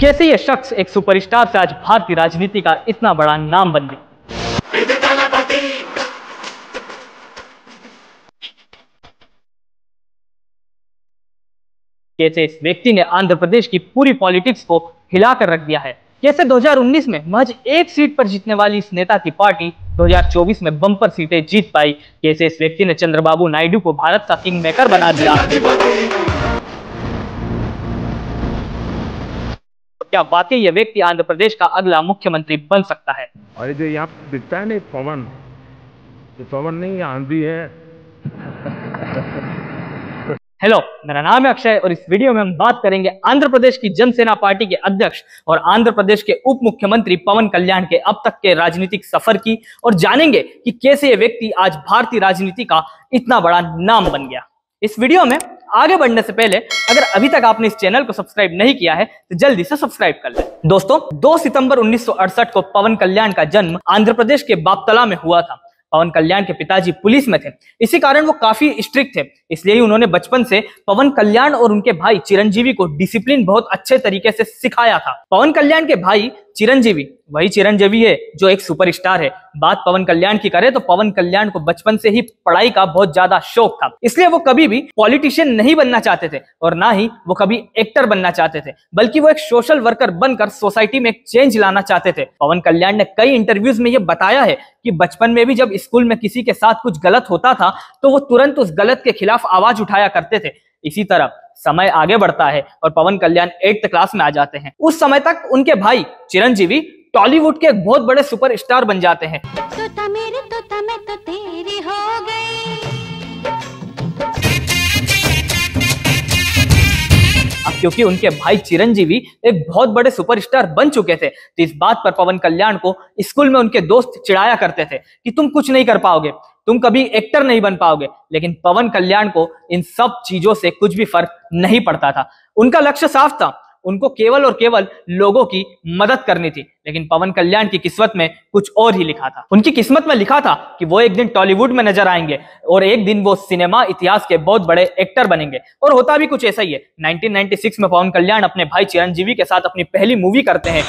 कैसे ये शख्स एक सुपरस्टार से आज भारतीय राजनीति का इतना बड़ा नाम बन गया। कैसे इस व्यक्ति ने आंध्र प्रदेश की पूरी पॉलिटिक्स को हिलाकर रख दिया है। कैसे 2019 में महज एक सीट पर जीतने वाली इस नेता की पार्टी 2024 में बम्पर सीटें जीत पाई। कैसे इस व्यक्ति ने चंद्रबाबू नायडू को भारत का किंग मेकर बना दिया। क्या वाकई ये व्यक्ति आंध्र प्रदेश का अगला मुख्यमंत्री बन सकता है? और जो यहाँ दिखता है ना पवन, ये पवन नहीं, आंधी है। हेलो, मेरा नाम है अक्षय और इस वीडियो में हम बात करेंगे आंध्र प्रदेश की जनसेना पार्टी के अध्यक्ष और आंध्र प्रदेश के उप मुख्यमंत्री पवन कल्याण के अब तक के राजनीतिक सफर की, और जानेंगे कि कैसे ये व्यक्ति आज भारतीय राजनीति का इतना बड़ा नाम बन गया। इस वीडियो में आगे बढ़ने से पहले अगर अभी तक आपने इस चैनल को सब्सक्राइब नहीं किया है तो जल्दी से सब्सक्राइब कर लें। दोस्तों, 2 सितंबर 1968 को पवन कल्याण का जन्म आंध्र प्रदेश के बापतला में हुआ था। पवन कल्याण के पिताजी पुलिस में थे, इसी कारण वो काफी स्ट्रिक्ट थे। इसलिए ही उन्होंने बचपन से पवन कल्याण और उनके भाई चिरंजीवी को डिसिप्लिन बहुत अच्छे तरीके से सिखाया था। पवन कल्याण के भाई चिरंजीवी वही चिरंजीवी है जो एक सुपरस्टार है। बात पवन कल्याण की करें तो पवन कल्याण को बचपन से ही पढ़ाई का बहुत ज्यादा शौक था, इसलिए वो कभी भी पॉलिटिशियन नहीं बनना चाहते थे और ना ही वो कभी एक्टर बनना चाहते थे, बल्कि वो एक सोशल वर्कर बनकर सोसाइटी में एक चेंज लाना चाहते थे। पवन कल्याण ने कई इंटरव्यूज में ये बताया है कि बचपन में भी जब स्कूल में किसी के साथ कुछ गलत होता था तो वो तुरंत उस गलत के खिलाफ आवाज उठाया करते थे। इसी तरह समय आगे बढ़ता है और पवन कल्याण 8th क्लास में आ जाते हैं। उस समय तक उनके भाई चिरंजीवी टॉलीवुड के एक बहुत बड़े सुपरस्टार बन जाते हैं। तोता मेरे तोता मैं तो तेरी हो गई। अब क्योंकि उनके भाई चिरंजीवी एक बहुत बड़े सुपरस्टार बन चुके थे तो इस बात पर पवन कल्याण को स्कूल में उनके दोस्त चिढ़ाया करते थे कि तुम कुछ नहीं कर पाओगे, तुम कभी एक्टर नहीं बन पाओगे। लेकिन पवन कल्याण को इन सब चीजों से कुछ भी फर्क नहीं पड़ता था। उनका लक्ष्य साफ था, उनको केवल और केवल लोगों की मदद करनी थी। लेकिन पवन कल्याण की किस्मत में कुछ और ही लिखा था। उनकी किस्मत में लिखा था कि वो एक दिन टॉलीवुड में नजर आएंगे और एक दिन वो सिनेमा इतिहास के बहुत बड़े एक्टर बनेंगे। और होता भी कुछ ऐसा ही है। 1996 में पवन कल्याण अपने भाई चिरंजीवी के साथ अपनी पहली मूवी करते हैं।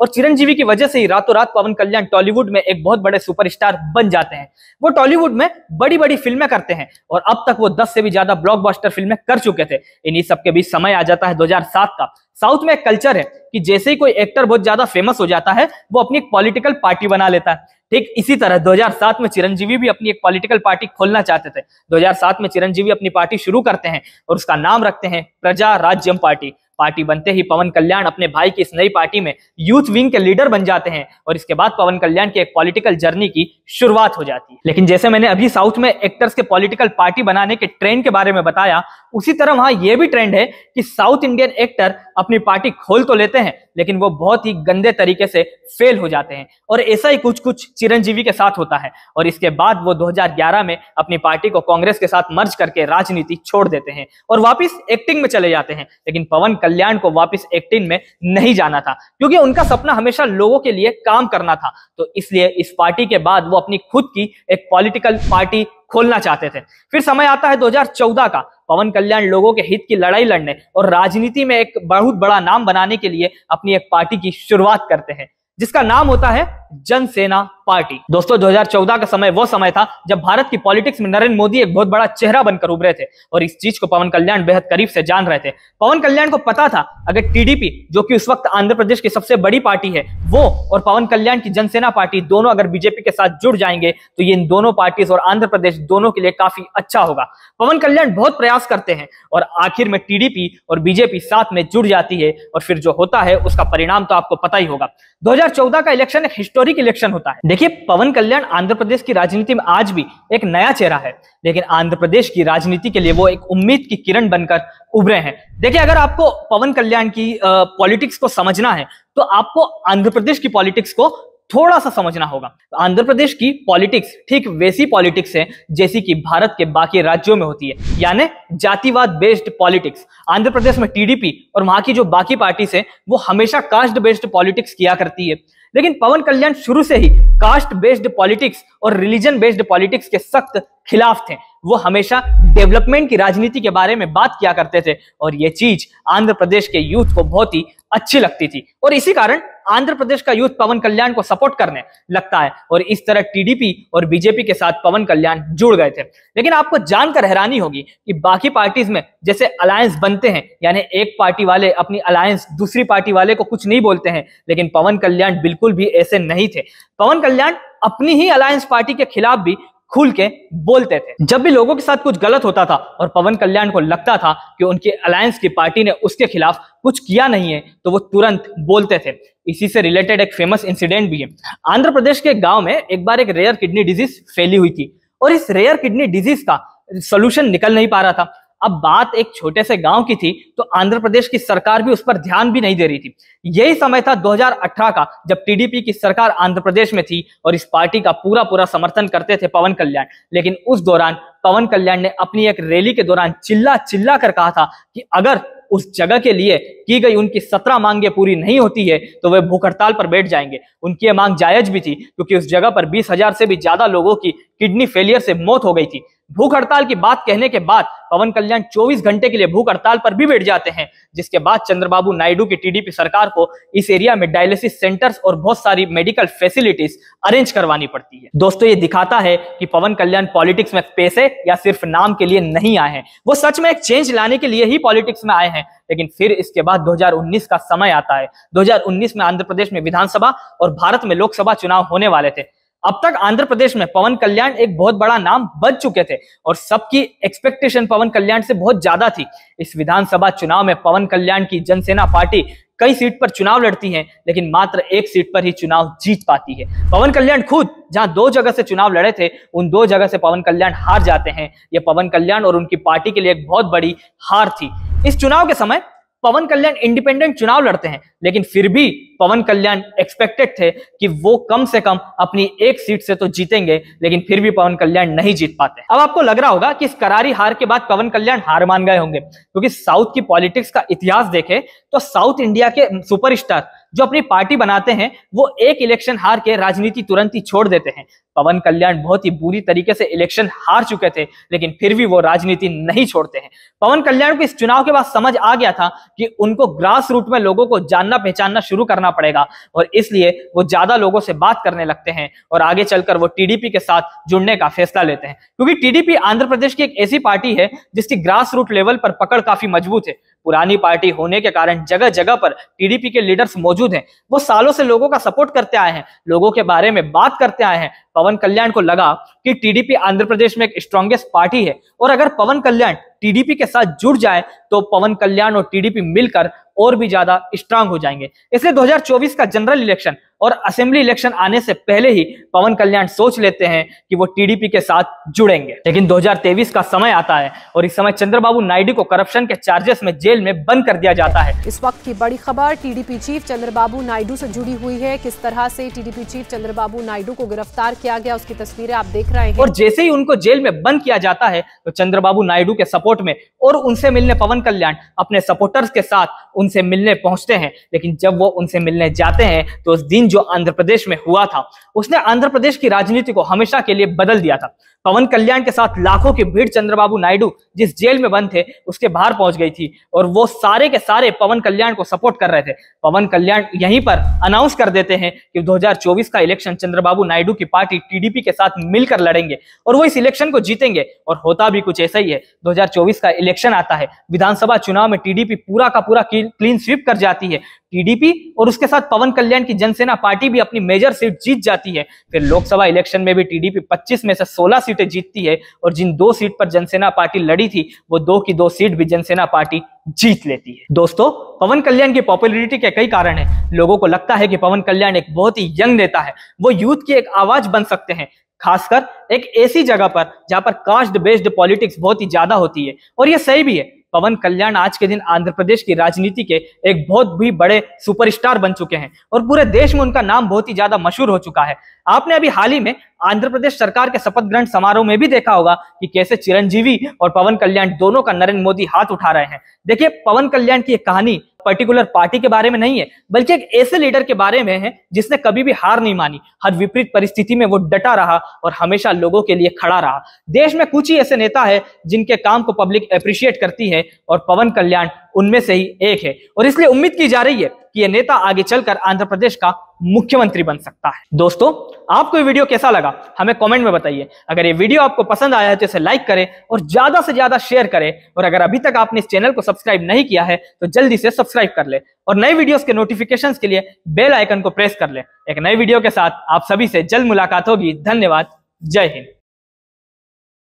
और चिरंजीवी की वजह से ही रातों रात पवन कल्याण टॉलीवुड में एक बहुत बड़े सुपरस्टार बन जाते हैं। वो टॉलीवुड में बड़ी बड़ी फिल्में करते हैं और अब तक वो 10 से भी ज्यादा ब्लॉकबस्टर फिल्में कर चुके थे। इन्हीं सब के बीच समय आ जाता है 2007 का। साउथ में एक कल्चर है कि जैसे ही कोई एक्टर बहुत ज्यादा फेमस हो जाता है वो अपनी एक पॉलिटिकल पार्टी बना लेता है। ठीक इसी तरह 2007 में चिरंजीवी भी अपनी एक पॉलिटिकल पार्टी खोलना चाहते थे। 2007 में चिरंजीवी अपनी पार्टी शुरू करते हैं और उसका नाम रखते हैं प्रजा राज्यम पार्टी। पार्टी बनते ही पवन कल्याण अपने भाई की इस नई पार्टी में यूथ विंग के लीडर बन जाते हैं और इसके बाद पवन कल्याण की एक पॉलिटिकल जर्नी की शुरुआत हो जाती है। लेकिन जैसे मैंने अभी साउथ में एक्टर्स के पॉलिटिकल पार्टी बनाने के ट्रेंड के बारे में बताया, उसी तरह वहां यह भी ट्रेंड है कि साउथ इंडियन एक्टर अपनी पार्टी खोल तो लेते हैं लेकिन वो बहुत ही गंदे तरीके से फेल हो जाते हैं। और ऐसा ही कुछ कुछ चिरंजीवी के साथ होता है और इसके बाद वो 2011 में अपनी पार्टी को कांग्रेस के साथ मर्ज करके राजनीति छोड़ देते हैं और वापस एक्टिंग में चले जाते हैं। लेकिन पवन कल्याण को वापस एक्टिंग में नहीं जाना था क्योंकि उनका सपना हमेशा लोगों के लिए काम करना था। तो इसलिए इस पार्टी के बाद वो अपनी खुद की एक पॉलिटिकल पार्टी खोलना चाहते थे। फिर समय आता है 2014 का। पवन कल्याण लोगों के हित की लड़ाई लड़ने और राजनीति में एक बहुत बड़ा नाम बनाने के लिए अपनी एक पार्टी की शुरुआत करते हैं जिसका नाम होता है जनसेना पार्टी। दोस्तों, 2014 का समय वो समय था जब भारत की पॉलिटिक्स में नरेंद्र मोदी एक बहुत बड़ा चेहरा बनकर उभरे थे और इस चीज को पवन कल्याण बेहद करीब से जान रहे थे। पवन कल्याण को पता था अगर टीडीपी, जो कि उस वक्त आंध्र प्रदेश की सबसे बड़ी पार्टी है, वो और पवन कल्याण की जनसेना पार्टी दोनों अगर बीजेपी के साथ जुड़ जाएंगे तो ये इन दोनों पार्टीज और आंध्र प्रदेश दोनों के लिए काफी अच्छा होगा। पवन कल्याण बहुत प्रयास करते हैं और आखिर में टीडीपी और बीजेपी साथ में जुड़ जाती है और फिर जो होता है उसका परिणाम तो आपको पता ही होगा। 2014 का इलेक्शन एक हिस्टोरिक इलेक्शन होता है। देखिए, पवन कल्याण आंध्र प्रदेश की राजनीति में आज भी एक नया चेहरा है, लेकिन आंध्र प्रदेश की राजनीति के लिए वो एक उम्मीद की किरण बनकर उभरे हैं। देखिए, अगर आपको पवन कल्याण की पॉलिटिक्स को समझना है तो आपको आंध्र प्रदेश की पॉलिटिक्स को थोड़ा सा समझना होगा। आंध्र प्रदेश की पॉलिटिक्स ठीक वैसी पॉलिटिक्स है जैसी कि भारत के बाकी राज्यों में होती है, यानी जातिवाद बेस्ड पॉलिटिक्स। आंध्र प्रदेश में टीडीपी और वहां की जो बाकी पार्टीज है वो हमेशा कास्ट बेस्ड पॉलिटिक्स किया करती है। लेकिन पवन कल्याण शुरू से ही कास्ट बेस्ड पॉलिटिक्स और रिलीजन बेस्ड पॉलिटिक्स के सख्त खिलाफ थे। वो हमेशा डेवलपमेंट की राजनीति के बारे में बात किया करते थे और ये चीज आंध्र प्रदेश के यूथ को बहुत ही अच्छी लगती थी और इसी कारण आंध्र प्रदेश का यूथ पवन कल्याण को सपोर्ट करने लगता है और इस तरह टीडीपी और बीजेपी के साथ पवन कल्याण जुड़ गए थे। लेकिन आपको जानकर हैरानी होगी कि बाकी पार्टीज में जैसे अलायंस बनते हैं, यानी एक पार्टी वाले अपनी अलायंस दूसरी पार्टी वाले को कुछ नहीं बोलते हैं, लेकिन पवन कल्याण बिल्कुल भी ऐसे नहीं थे। पवन कल्याण अपनी ही अलायंस पार्टी के खिलाफ भी खुल के बोलते थे। जब भी लोगों के साथ कुछ गलत होता था और पवन कल्याण को लगता था कि उनकी अलायंस की पार्टी ने उसके खिलाफ कुछ किया नहीं है, तो वो तुरंत बोलते थे। इसी से रिलेटेड एक फेमस इंसिडेंट भी है। आंध्र प्रदेश के गांव में एक बार एक रेयर किडनी डिजीज फैली हुई थी और इस रेयर किडनी डिजीज का सोल्यूशन निकल नहीं पा रहा था। अब बात एक छोटे से गांव की थी, तो आंध्र प्रदेश की सरकार भी उस पर ध्यान भी नहीं दे रही थी। यही समय था 2018 का, जब टीडीपी की सरकार आंध्र प्रदेश में थी और इस पार्टी का पूरा पूरा समर्थन करते थे पवन कल्याण। लेकिन उस दौरान पवन कल्याण ने अपनी एक रैली के दौरान चिल्ला चिल्ला कर कहा था कि अगर उस जगह के लिए की गई उनकी 17 मांगे पूरी नहीं होती है तो वे भूख हड़ताल पर बैठ जाएंगे। उनकी यह मांग जायज भी थी क्योंकि उस जगह पर 20,000 से भी ज्यादा लोगों की किडनी फेलियर से मौत हो गई थी। भूख हड़ताल की बात कहने के बाद पवन कल्याण 24 घंटे के लिए भूख हड़ताल पर भी बैठ जाते हैं, जिसके बाद चंद्रबाबू नायडू की टीडीपी सरकार को इस एरिया में डायलिसिस सेंटर्स और बहुत सारी मेडिकल फैसिलिटीज अरेंज करवानी पड़ती है। दोस्तों, ये दिखाता है कि पवन कल्याण पॉलिटिक्स में पैसे या सिर्फ नाम के लिए नहीं आए हैं, वो सच में एक चेंज लाने के लिए ही पॉलिटिक्स में आए हैं। लेकिन फिर इसके बाद 2019 का समय आता है। 2019 में आंध्र प्रदेश में विधानसभा और भारत में लोकसभा चुनाव होने वाले थे। अब तक आंध्र प्रदेश में पवन कल्याण एक बहुत बड़ा नाम बन चुके थे और सबकी एक्सपेक्टेशन पवन कल्याण से बहुत ज्यादा थी। इस विधानसभा चुनाव में पवन कल्याण की जनसेना पार्टी कई सीट पर चुनाव लड़ती है, लेकिन मात्र एक सीट पर ही चुनाव जीत पाती है। पवन कल्याण खुद जहां 2 जगह से चुनाव लड़े थे, उन 2 जगह से पवन कल्याण हार जाते हैं। यह पवन कल्याण और उनकी पार्टी के लिए एक बहुत बड़ी हार थी। इस चुनाव के समय पवन कल्याण इंडिपेंडेंट चुनाव लड़ते हैं, लेकिन फिर भी पवन कल्याण एक्सपेक्टेड थे कि वो कम से कम अपनी एक सीट से तो जीतेंगे, लेकिन फिर भी पवन कल्याण नहीं जीत पाते। अब आपको लग रहा होगा कि इस करारी हार के बाद पवन कल्याण हार मान गए होंगे, क्योंकि साउथ की पॉलिटिक्स का इतिहास देखें तो साउथ इंडिया के सुपरस्टार जो अपनी पार्टी बनाते हैं वो एक इलेक्शन हार के राजनीति तुरंत ही छोड़ देते हैं। पवन कल्याण बहुत ही बुरी तरीके से इलेक्शन हार चुके थे, लेकिन फिर भी वो राजनीति नहीं छोड़ते हैं। पवन कल्याण को इस चुनाव के बाद समझ आ गया था कि उनको ग्रास रूट में लोगों को जानना पहचानना शुरू करना पड़ेगा और इसलिए वो ज्यादा लोगों से बात करने लगते हैं और आगे चलकर वो टीडीपी के साथ जुड़ने का फैसला लेते हैं, क्योंकि टीडीपी आंध्र प्रदेश की एक ऐसी पार्टी है जिसकी ग्रास रूट लेवल पर पकड़ काफी मजबूत है। पुरानी पार्टी होने के कारण जगह जगह पर टीडीपी के लीडर्स मौजूद हैं। वो सालों से लोगों का सपोर्ट करते आए हैं, लोगों के बारे में बात करते आए हैं। पवन कल्याण को लगा कि टीडीपी आंध्र प्रदेश में एक स्ट्रॉन्गेस्ट पार्टी है और अगर पवन कल्याण टीडीपी के साथ जुड़ जाए तो पवन कल्याण और टीडीपी मिलकर और भी ज्यादा स्ट्रांग हो जाएंगे। इसलिए 2024 का जनरल इलेक्शन और असेंबली इलेक्शन आने से पहले ही पवन कल्याण सोच लेते हैं कि वो टीडीपी के साथ जुड़ेंगे। लेकिन 2023 का समय आता है और इस समय चंद्रबाबू नायडू को करप्शन के चार्जेस में जेल में बंद कर दिया जाता है। इस वक्त की बड़ी खबर टीडीपी चीफ चंद्रबाबू नायडू से जुड़ी हुई है। किस तरह से टीडीपी चीफ चंद्रबाबू नायडू को गिरफ्तार किया गया, उसकी तस्वीरें आप देख रहे हैं। और जैसे ही उनको जेल में बंद किया जाता है तो चंद्रबाबू नायडू के सपोर्ट में और उनसे मिलने पवन कल्याण अपने सपोर्टर्स के साथ उनसे मिलने पहुंचते हैं। लेकिन जब वो उनसे मिलने जाते हैं तो उस दिन जो आंध्र प्रदेश में हुआ था उसने आंध्र प्रदेश की राजनीति को हमेशा के लिए बदल दिया था। पवन कल्याण के साथ लाखों की भीड़ चंद्रबाबू नायडू जिस जेल में बंद थे उसके बाहर पहुंच गई थी और वो सारे के सारे पवन कल्याण को सपोर्ट कर रहे थे। पवन कल्याण यहीं पर अनाउंस कर देते हैं कि 2024 का इलेक्शन चंद्रबाबू नायडू की पार्टी टीडीपी के साथ मिलकर लड़ेंगे और वो इस इलेक्शन को जीतेंगे। और होता भी कुछ ऐसा ही है। 2024 का इलेक्शन आता है, विधानसभा चुनाव में टीडीपी पूरा का पूरा क्लीन स्वीप कर जाती है। टीडीपी और उसके साथ पवन कल्याण की जनसेना पार्टी भी अपनी मेजर सीट जीत जाती है। फिर लोकसभा इलेक्शन में भी टीडीपी 25 में से 16 सीटें जीतती है और जिन 2 सीट पर जनसेना पार्टी लड़ी थी वो 2 की 2 सीट भी जनसेना पार्टी जीत लेती है। दोस्तों, पवन कल्याण की पॉपुलैरिटी के कई कारण हैं। लोगों को लगता है कि पवन कल्याण एक बहुत ही यंग नेता है, वो यूथ की एक आवाज बन सकते हैं, खासकर एक ऐसी जगह पर जहां पर कास्ट बेस्ड पॉलिटिक्स बहुत ही ज्यादा होती है। और ये सही भी है। पवन कल्याण आज के दिन आंध्र प्रदेश की राजनीति के एक बहुत भी बड़े सुपरस्टार बन चुके हैं और पूरे देश में उनका नाम बहुत ही ज्यादा मशहूर हो चुका है। आपने अभी हाल ही में आंध्र प्रदेश सरकार के शपथ ग्रहण समारोह में भी देखा होगा कि कैसे चिरंजीवी और पवन कल्याण दोनों का नरेंद्र मोदी हाथ उठा रहे हैं। देखिए, पवन कल्याण की एक कहानी पर्टिकुलर पार्टी के बारे में नहीं है, बल्कि एक ऐसे लीडर के बारे में है जिसने कभी भी हार नहीं मानी, हर विपरीत परिस्थिति में वो डटा रहा और हमेशा लोगों के लिए खड़ा रहा। देश में कुछ ही ऐसे नेता है जिनके काम को पब्लिक अप्रिशिएट करती है और पवन कल्याण उनमें से ही एक है। और इसलिए उम्मीद की जा रही है कि यह नेता आगे चलकर आंध्र प्रदेश का मुख्यमंत्री बन सकता है। दोस्तों, आपको ये वीडियो कैसा लगा हमें कमेंट में बताइए। अगर ये वीडियो आपको पसंद आया है तो इसे लाइक करें और ज्यादा से ज्यादा शेयर करें। और अगर अभी तक आपने इस चैनल को सब्सक्राइब नहीं किया है तो जल्दी से सब्सक्राइब कर ले और नए वीडियोस के नोटिफिकेशंस के लिए बेल आइकन को प्रेस कर ले। एक नए वीडियो के साथ आप सभी से जल्द मुलाकात होगी। धन्यवाद। जय हिंद।